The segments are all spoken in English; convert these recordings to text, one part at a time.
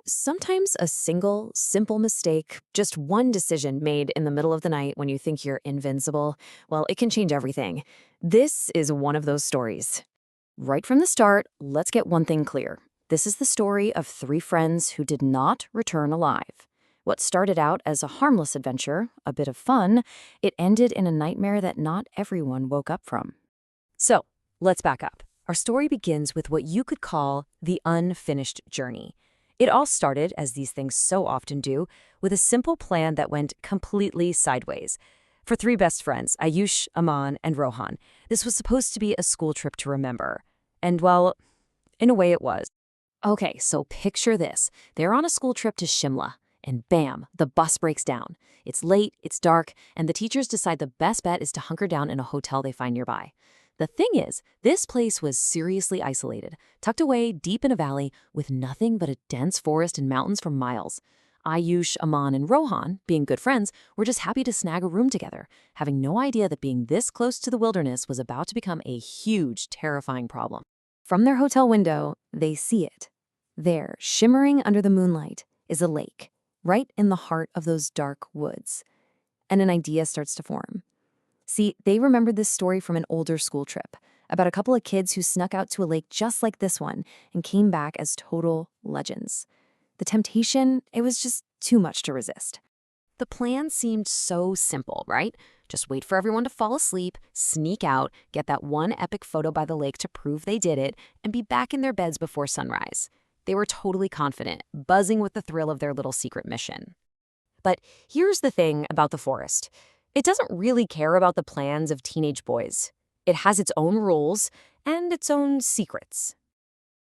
Sometimes a single, simple mistake, just one decision made in the middle of the night when you think you're invincible, well, it can change everything. This is one of those stories. Right from the start, let's get one thing clear. This is the story of three friends who did not return alive. What started out as a harmless adventure, a bit of fun, it ended in a nightmare that not everyone woke up from. So, let's back up. Our story begins with what you could call the unfinished journey. It all started, as these things so often do, with a simple plan that went completely sideways. For three best friends, Ayush, Aman, and Rohan, this was supposed to be a school trip to remember. And, well, in a way it was. Okay, so picture this. They're on a school trip to Shimla, and bam, the bus breaks down. It's late, it's dark, and the teachers decide the best bet is to hunker down in a hotel they find nearby. The thing is, this place was seriously isolated, tucked away deep in a valley with nothing but a dense forest and mountains for miles. Ayush, Aman, and Rohan, being good friends, were just happy to snag a room together, having no idea that being this close to the wilderness was about to become a huge, terrifying problem. From their hotel window, they see it. There, shimmering under the moonlight, is a lake, right in the heart of those dark woods. And an idea starts to form. See, they remembered this story from an older school trip about a couple of kids who snuck out to a lake just like this one and came back as total legends. The temptation, it was just too much to resist. The plan seemed so simple, right? Just wait for everyone to fall asleep, sneak out, get that one epic photo by the lake to prove they did it, and be back in their beds before sunrise. They were totally confident, buzzing with the thrill of their little secret mission. But here's the thing about the forest. It doesn't really care about the plans of teenage boys. It has its own rules and its own secrets.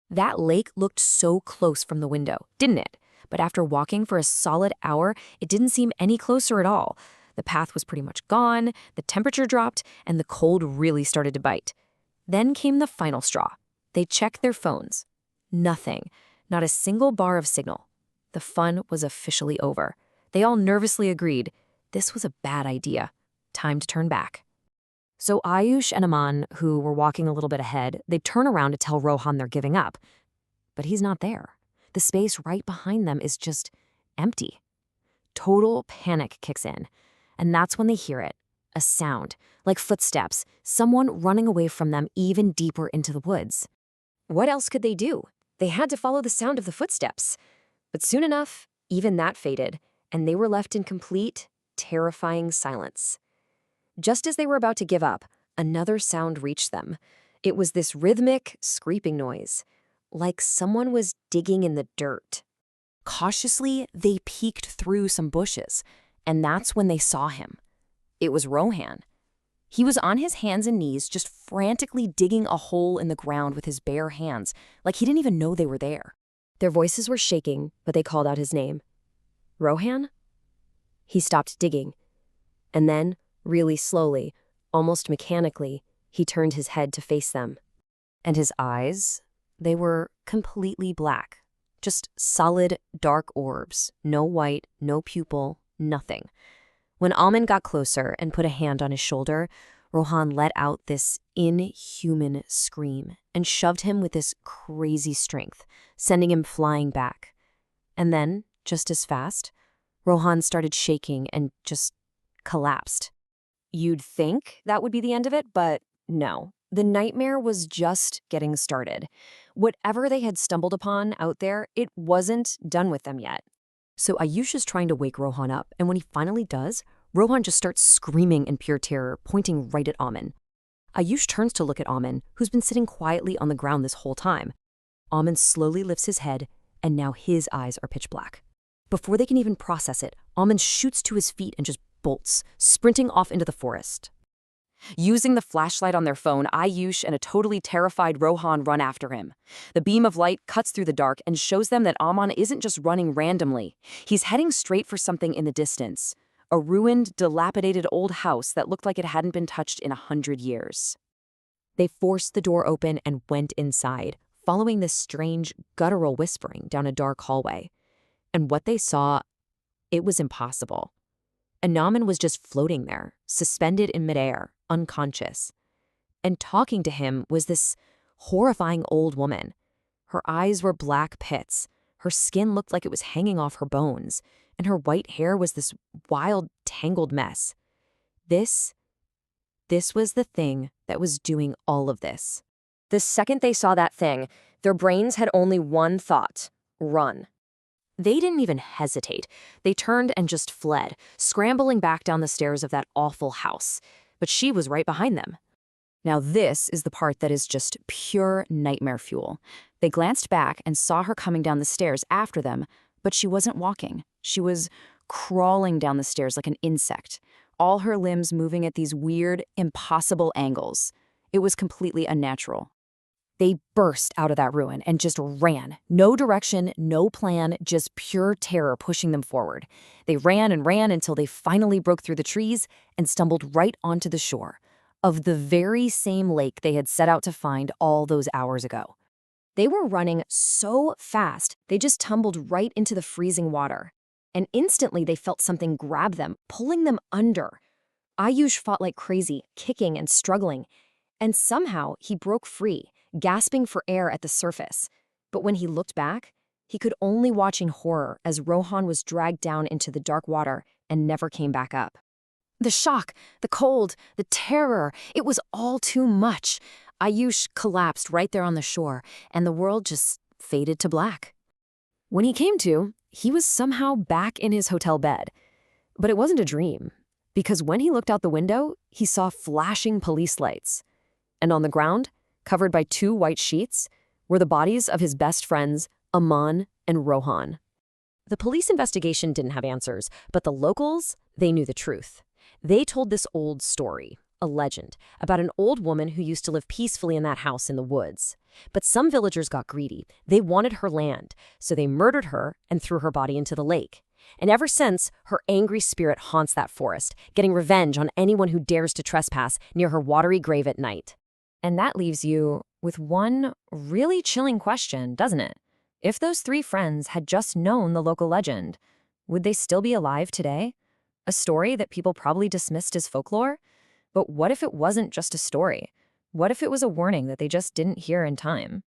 That lake looked so close from the window, didn't it? But after walking for a solid hour, it didn't seem any closer at all. The path was pretty much gone, the temperature dropped, and the cold really started to bite. Then came the final straw. They checked their phones. Nothing. Not a single bar of signal. The fun was officially over. They all nervously agreed. This was a bad idea. Time to turn back. So Ayush and Aman, who were walking a little bit ahead, they turn around to tell Rohan they're giving up. But he's not there. The space right behind them is just empty. Total panic kicks in. And that's when they hear it. A sound, like footsteps, someone running away from them even deeper into the woods. What else could they do? They had to follow the sound of the footsteps. But soon enough, even that faded, and they were left in complete, terrifying silence. Just as they were about to give up, another sound reached them. It was this rhythmic, scraping noise, like someone was digging in the dirt. Cautiously, they peeked through some bushes, and that's when they saw him. It was Rohan. He was on his hands and knees, just frantically digging a hole in the ground with his bare hands, like he didn't even know they were there. Their voices were shaking, but they called out his name. Rohan? He stopped digging. And then, really slowly, almost mechanically, he turned his head to face them. And his eyes, they were completely black. Just solid, dark orbs. No white, no pupil, nothing. When Aman got closer and put a hand on his shoulder, Rohan let out this inhuman scream and shoved him with this crazy strength, sending him flying back. And then, just as fast, Rohan started shaking and just collapsed. You'd think that would be the end of it, but no. The nightmare was just getting started. Whatever they had stumbled upon out there, it wasn't done with them yet. So Ayush is trying to wake Rohan up, and when he finally does, Rohan just starts screaming in pure terror, pointing right at Aman. Ayush turns to look at Aman, who's been sitting quietly on the ground this whole time. Aman slowly lifts his head, and now his eyes are pitch black. Before they can even process it, Aman shoots to his feet and just bolts, sprinting off into the forest. Using the flashlight on their phone, Ayush and a totally terrified Rohan run after him. The beam of light cuts through the dark and shows them that Aman isn't just running randomly. He's heading straight for something in the distance. A ruined, dilapidated old house that looked like it hadn't been touched in 100 years. They forced the door open and went inside, following this strange, guttural whispering down a dark hallway. And what they saw, it was impossible. Anaman was just floating there, suspended in midair, unconscious. And talking to him was this horrifying old woman. Her eyes were black pits, Her skin looked like it was hanging off her bones, and her white hair was this wild, tangled mess. This was the thing that was doing all of this. The second they saw that thing, their brains had only one thought: run. They didn't even hesitate. They turned and just fled, scrambling back down the stairs of that awful house. But she was right behind them. Now this is the part that is just pure nightmare fuel. They glanced back and saw her coming down the stairs after them, but she wasn't walking. She was crawling down the stairs like an insect, all her limbs moving at these weird, impossible angles. It was completely unnatural. They burst out of that ruin and just ran. No direction, no plan, just pure terror pushing them forward. They ran and ran until they finally broke through the trees and stumbled right onto the shore of the very same lake they had set out to find all those hours ago. They were running so fast, they just tumbled right into the freezing water. And instantly they felt something grab them, pulling them under. Ayush fought like crazy, kicking and struggling. And somehow he broke free, gasping for air at the surface. But when he looked back, he could only watch in horror as Rohan was dragged down into the dark water and never came back up. The shock, the cold, the terror, it was all too much. Ayush collapsed right there on the shore, and the world just faded to black. When he came to, he was somehow back in his hotel bed. But it wasn't a dream, because when he looked out the window, he saw flashing police lights. And on the ground, covered by 2 white sheets, were the bodies of his best friends, Aman and Rohan. The police investigation didn't have answers, but the locals, they knew the truth. They told this old story, a legend, about an old woman who used to live peacefully in that house in the woods. But some villagers got greedy. They wanted her land, so they murdered her and threw her body into the lake. And ever since, her angry spirit haunts that forest, getting revenge on anyone who dares to trespass near her watery grave at night. And that leaves you with one really chilling question, doesn't it? If those 3 friends had just known the local legend, would they still be alive today? A story that people probably dismissed as folklore? But what if it wasn't just a story? What if it was a warning that they just didn't hear in time?